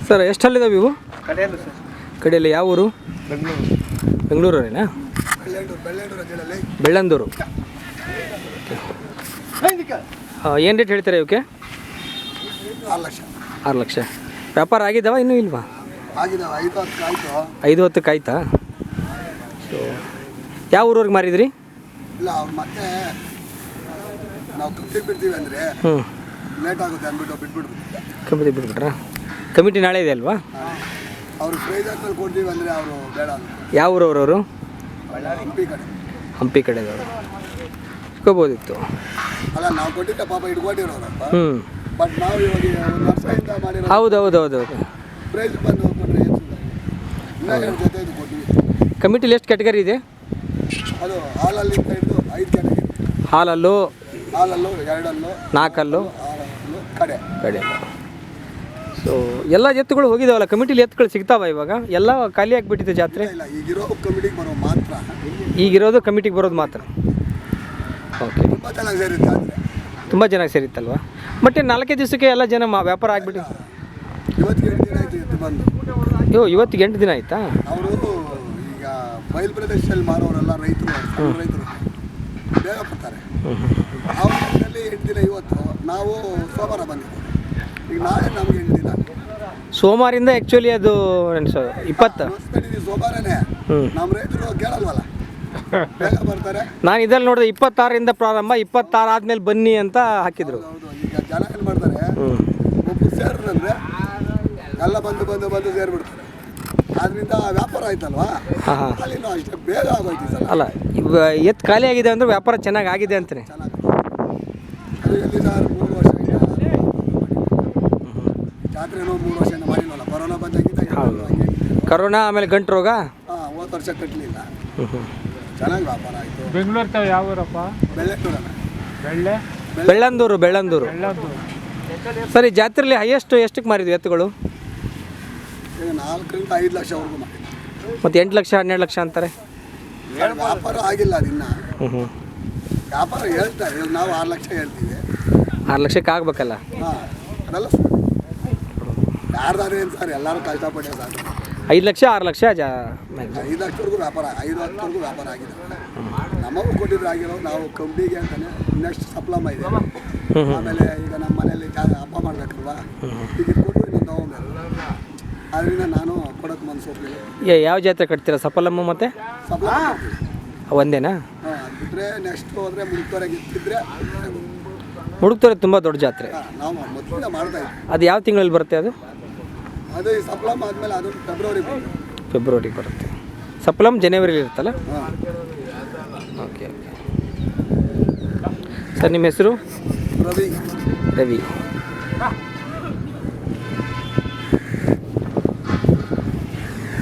Sir ಎಷ್ಟಲ್ಲಿದ್ದಾವೆ ಇವು? ಕಡೆಯಲ್ಲ sir. ಕಡೆಯಲ್ಲಿ ಯಾವ ಊರು? ಬೆಂಗಳೂರು. ಬೆಂಗಳೂರೇನಾ? ಬೆಳ್ಳಂದೂರು. ಏನು ರೇಟ್ ಹೇಳ್ತಾರೆ ಇವಕ್ಕೆ? 6 ಲಕ್ಷ. 6 ಲಕ್ಷ. ವ್ಯಾಪಾರ ಆಗಿದ್ದಾವ ಇನ್ನೂ ಇಲ್ವಾ? ಆಗಿದ್ದಾವೆ. 5-10 ಆಯಿತು. 5-10 ಆಯ್ತಾ? ಸೊ ಯಾವ ಊರವ್ರಿಗೆ ಮಾರಿದ್ರಿ? ಇಲ್ಲ ಅವ್ರು ಮತ್ತೆ ನಾವು ಕಟ್ಟಿ ಬಿಡ್ತೀವಿ ಅಂದರೆ ಲೇಟ್ ಆಗುತ್ತೆ ಅಂದ್ಬಿಟ್ಟು ಬಿಟ್ಬಿಡ್ಬಿಟ್ಟಿದ್ದೆ. ಕಮಿಟಿ ಬಿಟ್ಬಿಟ್ರಾ? ಕಮಿಟಿ ನಾಳೆ ಇದೆ ಅಲ್ವಾ? ಅವ್ರಿಗೆ ಪ್ರೈಸ್ ಹಾಕಲ್ಲಿ ಕೊಡ್ತೀವಿ ಅಂದರೆ ಅವರು ಬೇಡ ಅಂತ. ಯಾವ ಊರವರು? ಹಂಪಿ ಕಡೆ. ಹಂಪಿ ಕಡೆದವರು ಇಟ್ಕೋಬೋದಿತ್ತು. ಅಲ್ಲ ನಾವು ಕೊಟ್ಟಿದ್ದೆ ಪಾಪ ಇಟ್ಕೊಂಡಿರೋರಪ್ಪ. ಬಟ್ ನಾವು ಇವಾಗ ಒಂದು ವರ್ಷದಿಂದ ಮಾಡಿರೋ. ಹೌದು. ಪ್ರೈಸ್ ಬಂದು ಹೋಗ್ಬಿಟ್ರೆ ಏನು ಇನ್ನೂ 2 ಜೊತೆ ಇದು ಕೊಟ್ಟಿವಿ. ಕಮಿಟಿಲಿ ಎಷ್ಟು ಕ್ಯಾಟಗರಿ ಇದೆ? ಅದು ಹಾಲಲ್ಲಿ ಹಿಡಿದು 5 ಕ್ಯಾಟಗರಿ. ಹಾಲಲ್ಲೂ 2 4 6 ಕಡೆ. ಸೊ ಎಲ್ಲ ಎತ್ತುಗಳು ಹೋಗಿದಾವಲ್ಲ, ಕಮಿಟಿಲಿ ಎತ್ತುಗಳು ಸಿಗ್ತಾವ ಇವಾಗ? ಎಲ್ಲ ಖಾಲಿ ಆಗಿಬಿಟ್ಟಿದೆ ಜಾತ್ರೆ. ಇಲ್ಲ ಈಗಿರೋ ಕಮಿಟಿಗೆ ಬರೋ ಮಾತ್ರ. ಈಗಿರೋದು ಕಮಿಟಿಗೆ ಬರೋದು ಮಾತ್ರ. ಓಕೆ. ತುಂಬ ಚೆನ್ನಾಗಿ ಸೇರಿತ್ತು ಜಾತ್ರೆ. ತುಂಬ ಚೆನ್ನಾಗಿ ಸೇರಿತ್ತಲ್ವ? ಮತ್ತೆ 4 ದಿವಸಕ್ಕೆ ಎಲ್ಲ ಜನ ವ್ಯಾಪಾರ ಆಗಿಬಿಟ್ಟು ಇವತ್ತಿಗೆ 8 ದಿನ ಆಯಿತು ಎತ್ತು ಬಂದು. ಇವತ್ತಿಗೆ 8 ದಿನ ಆಯಿತಾ? ಅವರು ಈಗ ಬಯಲು ಪ್ರದೇಶದಲ್ಲಿ ಮಾರೋರೆಲ್ಲ ರೈತರು ಬೇಗ ಬರ್ತಾರೆ. ಅವ್ರ ಮನೆಯಲ್ಲಿ 8 ದಿನ ಇವತ್ತು, ನಾವು ಸೋಮವಾರ ಬಂದಿದ್ದೀವಿ. ಈಗ ನಾಳೆ ನಮಗೆ 8 ದಿನ. ಸೋಮವಾರಿಂದ ಆ್ಯಕ್ಚುಲಿ ಅದು 20 ಸೋಮವಾರನೇ. ನಮ್ಮ ರೈತರು ಕೇಳಲ್ವಲ್ಲ, ಬೇಗ ಬರ್ತಾರೆ. ನಾನು ಇದ್ರಲ್ಲಿ ನೋಡಿದೆ 26ರಿಂದ ಪ್ರಾರಂಭ, 26 ಆದಮೇಲೆ ಬನ್ನಿ ಅಂತ ಹಾಕಿದ್ರು. ಹೌದು. ಈಗ ಜನ ಏನು ಮಾಡ್ತಾರೆ, ಒಬ್ಬರು ಸೇರಿದ್ರೆ ಎಲ್ಲ ಬಂದು ಸೇರಿಬಿಡ್ತಾರೆ. ಅದರಿಂದ ವ್ಯಾಪಾರ ಆಯ್ತಲ್ವಾ? ಅಲ್ಲಿನೂ ಅಷ್ಟೇ ಬೇಗ ಆಗೋಯ್ತು ಸರ್. ಅಲ್ಲ, ಎತ್ತು ಖಾಲಿ ಆಗಿದೆ ಅಂದರೆ ವ್ಯಾಪಾರ ಚೆನ್ನಾಗಿ ಆಗಿದೆ ಅಂತಾನೆ. ಚೆನ್ನಾಗಿ ಅದು ಎಲ್ಲಿ ಸರ್ 3 ವರ್ಷದಿಂದ ಜಾತ್ರೆನೂ 3 ವರ್ಷದಿಂದ ಮಾಡಿಲ್ವಲ್ಲ. ಕೊರೋನಾ ಬಂದಾಗಿದ್ದ ಕರೋನಾ ಆಮೇಲೆ ಗಂಟು ರೋಗ. ಹೋದ ವರ್ಷ ಕಟ್ಟಲಿಲ್ಲ. ಚೆನ್ನಾಗಿ ವ್ಯಾಪಾರ ಆಯಿತು. ಬೆಂಗಳೂರು ತಾವು ಯಾವ ಊರಪ್ಪ? ಬೆಳ್ಳಂದೂರು. ಸರಿ, ಜಾತ್ರೆಯಲ್ಲಿ ಹೈಯೆಸ್ಟ್ ಎಷ್ಟಕ್ಕೆ ಮಾರಿದ್ವಿ ಎತ್ತುಗಳು? ಈಗ 4ರಿಂದ 5 ಲಕ್ಷವರೆಗೂ ಮಾಡಿದ್ವಿ. ಮತ್ತು 8 ಲಕ್ಷ 12 ಲಕ್ಷ ಅಂತಾರೆ. ವ್ಯಾಪಾರ ಆಗಿಲ್ಲ ಅದಿನ್ನ. ವ್ಯಾಪಾರ ಹೇಳ್ತಾರೆ. ಈಗ ನಾವು 6 ಲಕ್ಷ ಹೇಳ್ತೀವಿ. 6 ಲಕ್ಷಕ್ಕೆ ಆಗ್ಬೇಕಲ್ಲ? ಅದೆಲ್ಲ ಯಾರ್ದಾರು ಏನು ಸರ್, ಎಲ್ಲರೂ ಕಷ್ಟಪಟ್ಟೆ ಸರ್. 5 ಲಕ್ಷ 6 ಲಕ್ಷ 5 ಲಕ್ಷವರೆಗೂ ವ್ಯಾಪಾರ, 5-10ವರೆಗೂ ವ್ಯಾಪಾರ ಆಗಿದೆ. ನಮಗೂ ಕೊಟ್ಟಿದ್ರು ಆಗಿರೋ. ನಾವು ಕಂಪ್ನಿಗೆ ಅಂತಾನೆ ನೆಕ್ಸ್ಟ್ ಸಪ್ಲಮ್ಮ ಇದೆ. ಆಮೇಲೆ ಈಗ ನಮ್ಮ ಮನೇಲಿ ಹಬ್ಬ ಮಾಡಬೇಕಲ್ವಾ, ಈಗ ಕೊಟ್ಟು ಇನ್ನೊಂದು ತೊಗೊಂಬೇಕು. ಅದರಿಂದ ನಾನು ಕೊಡೋಕ್ಕೆ ಮನಸ್ಸು ಹೋಗ್ತೀನಿ. ಯಾವ ಜಾತ್ರೆ ಕಟ್ತೀರಾ? ಸಫಲಮ್ಮ ಮತ್ತು ಸಪ್ಲಮ್ಮ ಒಂದೇನಾ? ಅದು ಬಿಟ್ಟರೆ ನೆಕ್ಸ್ಟ್ ಹೋದರೆ ಮುಡುಕ್ತೋರೆಗೆ ಇತ್ತಿದ್ರೆ. ಮುಡುಕ್ತೋರೆ ತುಂಬ ದೊಡ್ಡ ಜಾತ್ರೆ. ನಾವು ಮೊದಲಿಂದ ಮಾಡ್ತಾ ಇದ್ವಿ. ಅದು ಯಾವ ತಿಂಗಳಲ್ಲಿ ಬರುತ್ತೆ ಅದು? ಅದು ಈ ಸಪ್ಲಮ್ ಆದಮೇಲೆ ಅದು ಫೆಬ್ರವರಿಗೆ ಬರುತ್ತೆ. ಸಪ್ಲಮ್ ಜನವರಿಲಿ ಇರುತ್ತಲ್ಲ? ಓಕೆ. ಸರ್, ನಿಮ್ಮ ಹೆಸರು? ರವಿ.